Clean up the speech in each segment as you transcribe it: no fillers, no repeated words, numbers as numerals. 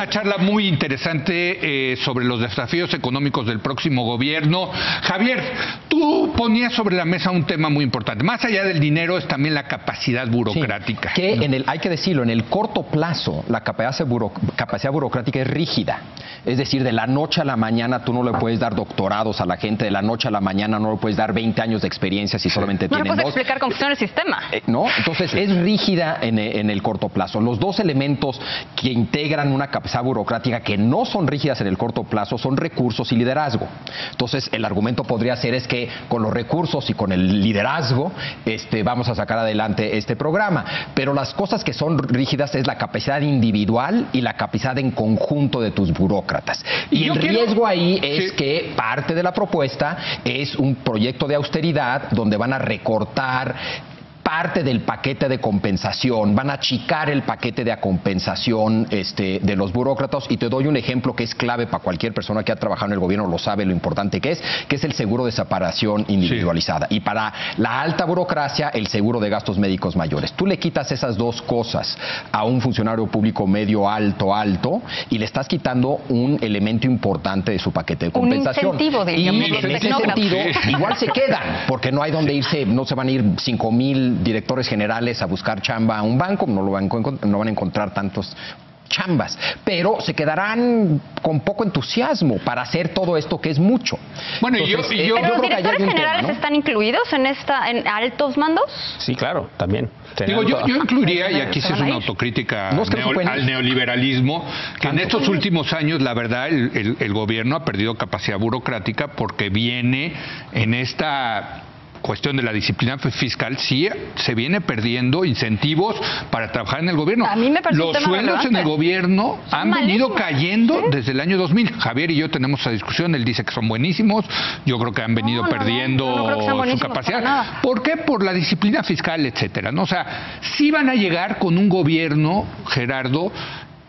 una charla muy interesante sobre los desafíos económicos del próximo gobierno. Javier, tú ponías sobre la mesa un tema muy importante. Más allá del dinero es también la capacidad burocrática. Sí, que hay que decirlo, en el corto plazo la capacidad burocrática es rígida. Es decir, de la noche a la mañana tú no le puedes dar doctorados a la gente, de la noche a la mañana no le puedes dar 20 años de experiencia si solamente tienen 2. No le puedes explicar cómo funciona el sistema. ¿No? Entonces es rígida en el corto plazo. Los dos elementos que integran una capacidad burocrática que no son rígidas en el corto plazo son recursos y liderazgo. Entonces el argumento podría ser es que con los recursos y con el liderazgo vamos a sacar adelante este programa. Pero las cosas que son rígidas es la capacidad individual y la capacidad en conjunto de tus burócratas. Y el riesgo ahí es que parte de la propuesta es un proyecto de austeridad donde van a recortar parte del paquete de compensación, van a achicar el paquete de compensación de los burócratas, y te doy un ejemplo que es clave para cualquier persona que ha trabajado en el gobierno, lo sabe lo importante que es el seguro de separación individualizada. Y para la alta burocracia, el seguro de gastos médicos mayores. Tú le quitas esas dos cosas a un funcionario público medio alto, y le estás quitando un elemento importante de su paquete de compensación. Un incentivo, digamos, y en ese sentido, igual se quedan, porque no hay donde irse, no se van a ir 5,000 directores generales a buscar chamba a un banco, no van a encontrar tantos chambas, pero se quedarán con poco entusiasmo para hacer todo esto que es mucho. Bueno, ¿Pero los directores generales están incluidos en altos mandos? Sí, claro, también. Digo, yo incluiría, y aquí sí es una autocrítica al neoliberalismo, que en estos últimos años, la verdad, el gobierno ha perdido capacidad burocrática porque viene en esta cuestión de la disciplina fiscal, sí se viene perdiendo incentivos para trabajar en el gobierno. A mí me parece los sueldos en el gobierno han venido cayendo desde el año 2000. Javier y yo tenemos esa discusión, él dice que son buenísimos, yo creo que han venido perdiendo su capacidad. ¿Por qué? Por la disciplina fiscal, etcétera, ¿no? O sea, sí van a llegar con un gobierno, Gerardo,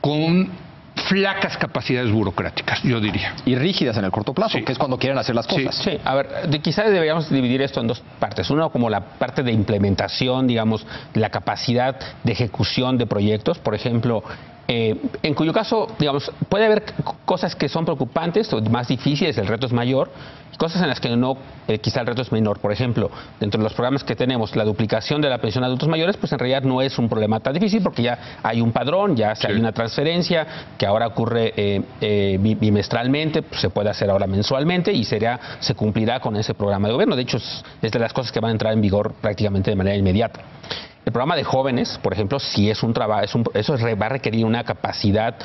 con flacas capacidades burocráticas, yo diría. Y rígidas en el corto plazo, que es cuando quieren hacer las cosas. Sí, a ver, quizás deberíamos dividir esto en dos partes. Uno, como la parte de implementación, digamos, la capacidad de ejecución de proyectos. Por ejemplo, en cuyo caso, digamos, puede haber cosas que son preocupantes o más difíciles, el reto es mayor, y cosas en las que no, quizá el reto es menor. Por ejemplo, dentro de los programas que tenemos, la duplicación de la pensión de adultos mayores, pues en realidad no es un problema tan difícil porque ya hay un padrón, ya hay una transferencia que ahora ocurre bimestralmente, pues se puede hacer ahora mensualmente y se cumplirá con ese programa de gobierno. De hecho, es de las cosas que van a entrar en vigor prácticamente de manera inmediata. El programa de jóvenes, por ejemplo, sí es un trabajo, eso va a requerir una capacidad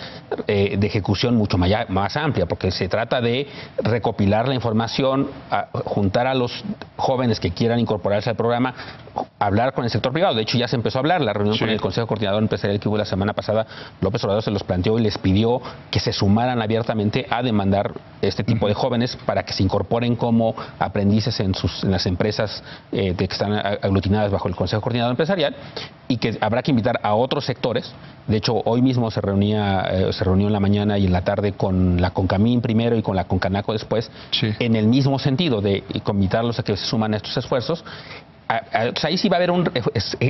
de ejecución mucho más amplia, porque se trata de recopilar la información, juntar a los jóvenes que quieran incorporarse al programa, hablar con el sector privado. De hecho, ya se empezó a hablar. La reunión con el Consejo Coordinador Empresarial que hubo la semana pasada, López Obrador se los planteó y les pidió que se sumaran abiertamente a demandar este tipo de jóvenes para que se incorporen como aprendices en las empresas que están aglutinadas bajo el Consejo Coordinador Empresarial, y que habrá que invitar a otros sectores. De hecho, hoy mismo se reunió en la mañana y en la tarde con la CONCAMIN primero y con la CONCANACO después, en el mismo sentido de invitarlos a que se suman a estos esfuerzos. Ahí sí va a haber un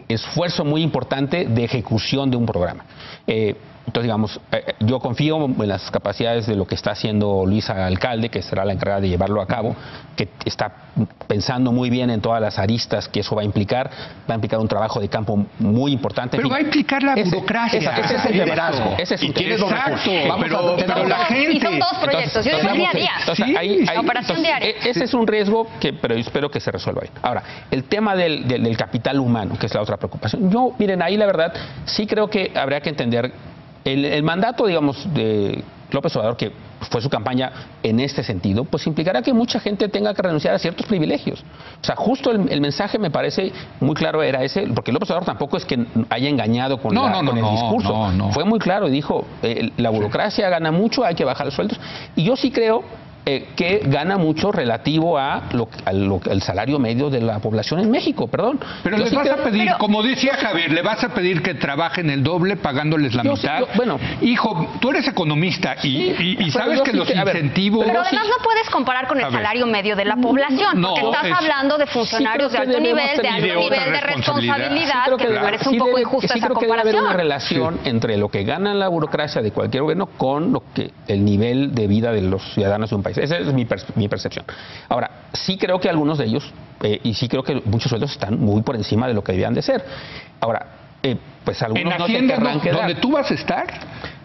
esfuerzo muy importante de ejecución de un programa. Entonces, digamos, yo confío en las capacidades de lo que está haciendo Luisa Alcalde, que será la encargada de llevarlo a cabo, que está pensando muy bien en todas las aristas que eso va a implicar un trabajo de campo muy importante. Pero va a implicar la burocracia. Ese es el liderazgo. Ese es un tema. Exacto, pero la gente... Y son dos proyectos, yo digo día a día. Entonces, operación diaria. Ese es un riesgo pero yo espero que se resuelva ahí. Ahora, el tema del capital humano, que es la otra preocupación. Yo, miren, ahí la verdad, sí creo que habría que entender el mandato, digamos, de López Obrador, que fue su campaña en este sentido, pues implicará que mucha gente tenga que renunciar a ciertos privilegios. O sea, justo el mensaje me parece muy claro era ese, porque López Obrador tampoco es que haya engañado con el discurso. Fue muy claro y dijo, la burocracia gana mucho, hay que bajar los sueldos. Y yo sí creo que gana mucho relativo al salario medio de la población en México, perdón. Pero les vas a pedir, como decía Javier, le vas a pedir que trabajen el doble pagándoles la mitad. Bueno, hijo, tú eres economista y sabes que los incentivos... Pero además no puedes comparar con el salario medio de la población, porque estás hablando de funcionarios de alto nivel, de alto nivel de responsabilidad, que me parece un poco injusta esa comparación. Creo que debe haber una relación entre lo que gana la burocracia de cualquier gobierno con el nivel de vida de los ciudadanos de un país. Esa es mi percepción. Ahora, sí creo que algunos de ellos, y sí creo que muchos sueldos están muy por encima de lo que debían de ser. Ahora, pues algunos en Hacienda, donde tú vas a estar,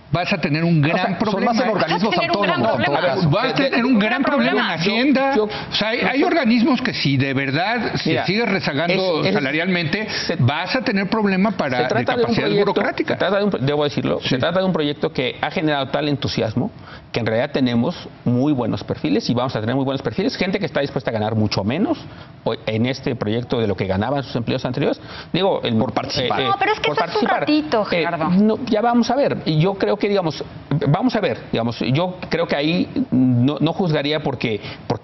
vas a tener un gran problema. Son más en organismos autónomos. Vas a tener un gran problema en Hacienda. O sea, hay organismos que si de verdad sigues rezagando salarialmente, vas a tener problema de capacidad burocrática. Debo decirlo, se trata de un proyecto que ha generado tal entusiasmo que en realidad tenemos muy buenos perfiles y vamos a tener muy buenos perfiles. Gente que está dispuesta a ganar mucho menos en este proyecto de lo que ganaban sus empleos anteriores. Digo, por participar. No, pero es que eso es un ratito, Gerardo. Ya vamos a ver. Y yo creo que, vamos a ver, yo creo que ahí no juzgaría porque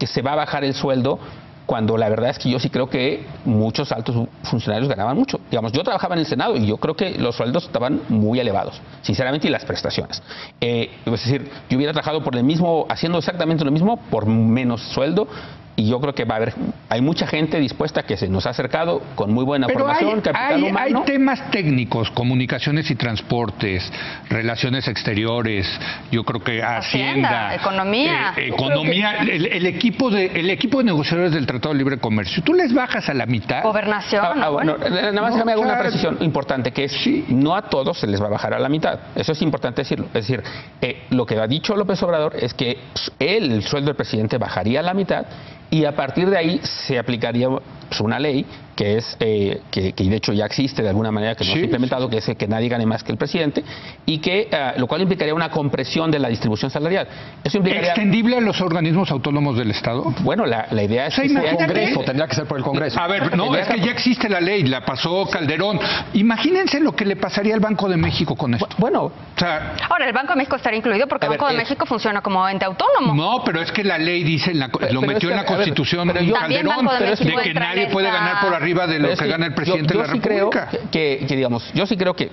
se va a bajar el sueldo, cuando la verdad es que yo sí creo que muchos altos funcionarios ganaban mucho. Yo trabajaba en el Senado y yo creo que los sueldos estaban muy elevados, sinceramente, y las prestaciones. Es decir, yo hubiera trabajado haciendo exactamente lo mismo por menos sueldo. Y yo creo que hay mucha gente dispuesta que se nos ha acercado con muy buena formación, capital humano. Hay temas técnicos, comunicaciones y transportes, relaciones exteriores, yo creo que Hacienda, economía. El equipo de negociadores del Tratado de Libre Comercio. Tú les bajas a la mitad. Gobernación. Nada más déjame hago una precisión importante, que es no a todos se les va a bajar a la mitad. Eso es importante decirlo. Es decir, lo que ha dicho López Obrador es que el sueldo del presidente bajaría a la mitad, y a partir de ahí se aplicaría una ley que es que de hecho ya existe de alguna manera, que no se ha implementado, que es que nadie gane más que el presidente, y que lo cual implicaría una compresión de la distribución salarial. Eso implicaría... ¿Extendible a los organismos autónomos del Estado? Bueno, la idea es que el Congreso, tendría que ser por el Congreso. A ver, no, es que ya existe la ley, la pasó Calderón. Imagínense lo que le pasaría al Banco de México con esto. Bueno, ahora el Banco de México estaría incluido porque el Banco de México funciona como ente autónomo. No, pero es que la ley dice, lo metió en la Constitución Calderón, de que nadie puede ganar por arriba de lo que gana el presidente de la República. Yo sí creo que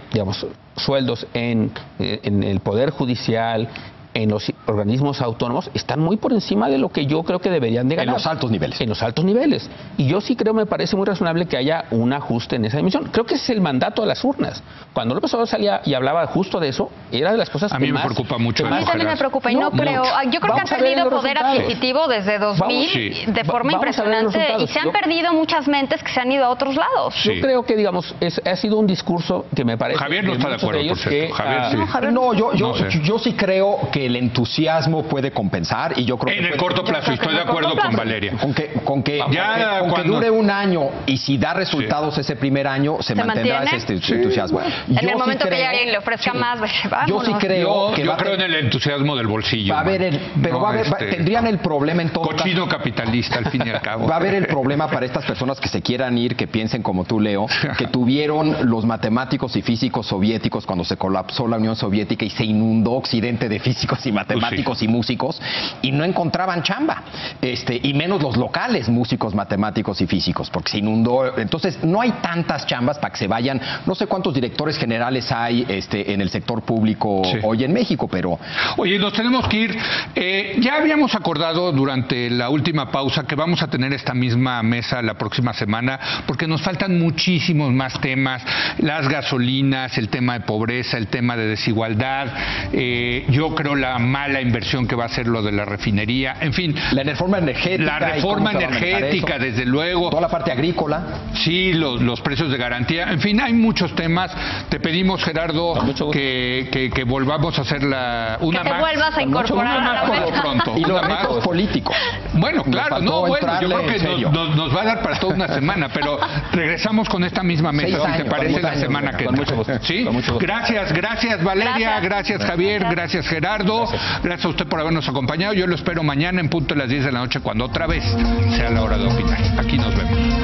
sueldos en el Poder Judicial, en los organismos autónomos, están muy por encima de lo que yo creo que deberían de ganar. En los altos niveles. En los altos niveles. Y yo sí creo, me parece muy razonable que haya un ajuste en esa dimensión. Creo que es el mandato de las urnas. Cuando López Obrador salía y hablaba justo de eso, era de las cosas que más... A mí me preocupa mucho. A mí también me preocupa y no creo... Yo creo que han perdido poder adquisitivo desde 2000 de forma impresionante y se han perdido muchas mentes que se han ido a otros lados. Yo creo que, ha sido un discurso que me parece... Javier no está de acuerdo, por cierto. Javier yo sí creo que el entusiasmo puede compensar, y yo creo que en el corto plazo, estoy de acuerdo con Valeria. Con que dure un año, y si da resultados ese primer año, se mantendrá ese entusiasmo. En el momento que alguien le ofrezca más, vámonos. Yo sí creo yo creo en el entusiasmo del bolsillo. Tendrían el problema en todo cochino capitalista, al fin y al cabo. Va a haber el problema para estas personas que se quieran ir, que piensen como tú, Leo, que tuvieron los matemáticos y físicos soviéticos cuando se colapsó la Unión Soviética y se inundó Occidente de físicos y matemáticos y músicos, y no encontraban chamba, y menos los locales músicos, matemáticos y físicos, porque se inundó. Entonces no hay tantas chambas para que se vayan. No sé cuántos directores generales hay en el sector público hoy en México, pero... Oye, nos tenemos que ir. Ya habíamos acordado durante la última pausa que vamos a tener esta misma mesa la próxima semana, porque nos faltan muchísimos más temas, las gasolinas, el tema de pobreza, el tema de desigualdad, yo creo la mala inversión que va a ser lo de la refinería, en fin. La reforma energética. La reforma energética, desde luego. Toda la parte agrícola. Sí, los precios de garantía. En fin, hay muchos temas. Te pedimos, Gerardo, que volvamos a hacer una más. Que te vuelvas a incorporar una más por lo pronto. Y los retos políticos. Bueno, claro, yo creo que nos va a dar para toda una semana, pero regresamos con esta misma mesa, si te parece, la semana que viene. ¿Sí? Gracias Valeria, gracias Javier, gracias Gerardo, gracias a usted por habernos acompañado. Yo lo espero mañana en punto de las 10 de la noche, cuando otra vez sea la hora de opinar. Aquí nos vemos.